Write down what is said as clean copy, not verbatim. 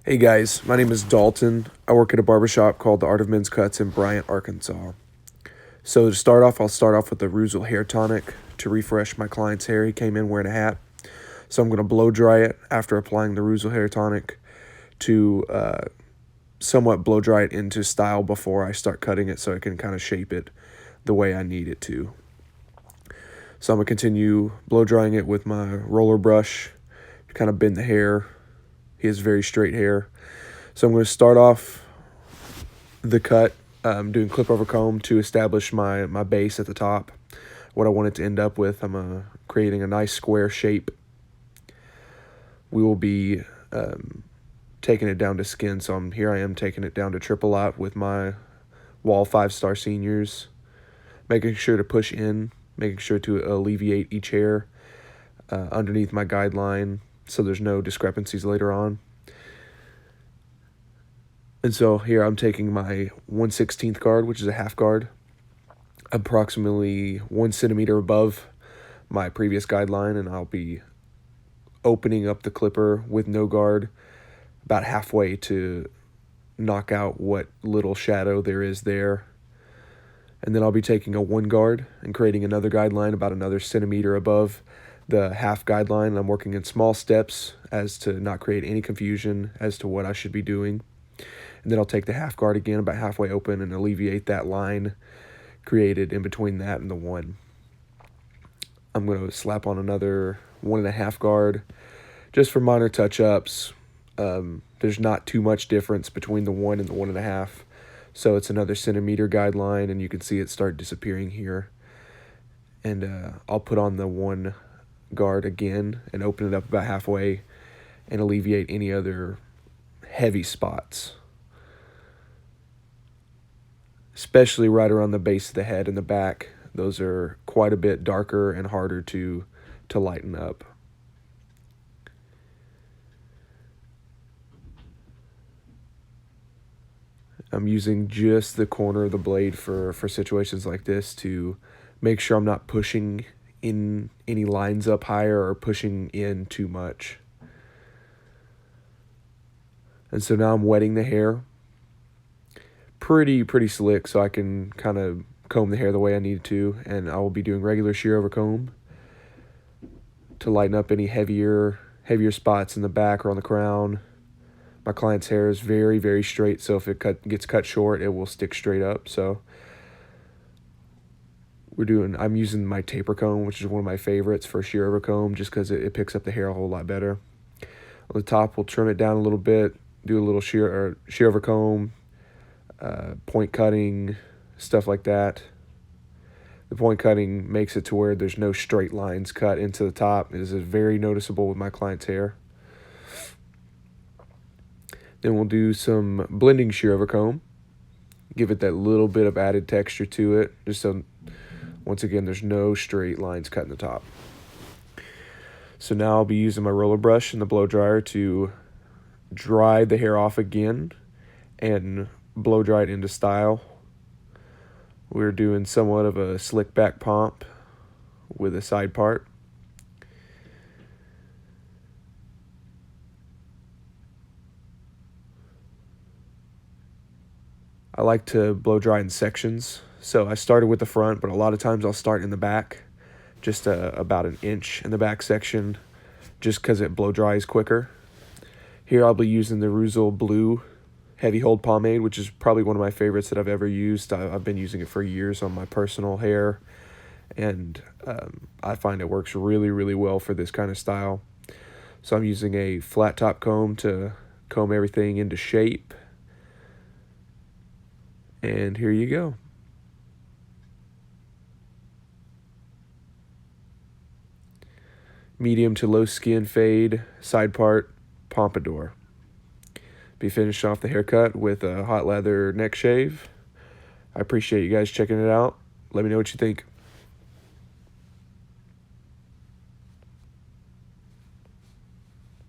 Hey guys, my name is Dalton. I work at a barbershop called The Art of Men's Cuts in Bryant, Arkansas. So to start off, I'll start off with the Reuzel hair tonic to refresh my client's hair. He came in wearing a hat. So I'm going to blow dry it after applying the Reuzel hair tonic to somewhat blow dry it into style before I start cutting it so I can kind of shape it the way I need it to. So I'm going to continue blow drying it with my roller brush to kind of bend the hair. He has very straight hair. So I'm going to start off the cut doing clip over comb to establish my base at the top, what I want it to end up with. I'm creating a nice square shape. We will be taking it down to skin, so I am taking it down to triple lot with my Wall 5-star seniors, making sure to push in, making sure to alleviate each hair underneath my guideline so there's no discrepancies later on. And so here I'm taking my 1/16 guard, which is a half guard, approximately 1 centimeter above my previous guideline, and I'll be opening up the clipper with no guard about halfway to knock out what little shadow there is there. And then I'll be taking a 1 guard and creating another guideline about another centimeter above the half guideline. And I'm working in small steps as to not create any confusion as to what I should be doing. And then I'll take the half guard again about halfway open and alleviate that line created in between that and the 1. I'm going to slap on another 1.5 guard just for minor touch-ups. There's not too much difference between the 1 and the 1.5. So it's another centimeter guideline, and you can see it start disappearing here. And I'll put on the 1 guard again and open it up about halfway and alleviate any other heavy spots, especially right around the base of the head and the back. Those are quite a bit darker and harder to lighten up. I'm using just the corner of the blade for situations like this to make sure I'm not pushing in any lines up higher or pushing in too much. And so now I'm wetting the hair pretty slick so I can kind of comb the hair the way I need to, and I will be doing regular shear over comb to lighten up any heavier spots in the back or on the crown. My client's hair is very straight, so if it gets cut short, it will stick straight up. So I'm using my taper comb, which is one of my favorites for shear over comb, just because it picks up the hair a whole lot better. On the top, we'll trim it down a little bit, do a little shear over comb, point cutting, stuff like that. The point cutting makes it to where there's no straight lines cut into the top. It is very noticeable with my client's hair. Then we'll do some blending shear over comb, give it that little bit of added texture to it, just so, once again, there's no straight lines cut in the top. So now I'll be using my roller brush and the blow dryer to dry the hair off again and blow dry it into style. We're doing somewhat of a slick back pomp with a side part. I like to blow dry in sections, so I started with the front, but a lot of times I'll start in the back, just about an inch in the back section, just because it blow dries quicker. Here I'll be using the Reuzel Blue Heavy Hold Pomade, which is probably one of my favorites that I've ever used. I've been using it for years on my personal hair, and I find it works really well for this kind of style. So I'm using a flat top comb to comb everything into shape. And here you go. Medium to low skin fade, side part, pompadour. Be finished off the haircut with a hot leather neck shave. I appreciate you guys checking it out. Let me know what you think.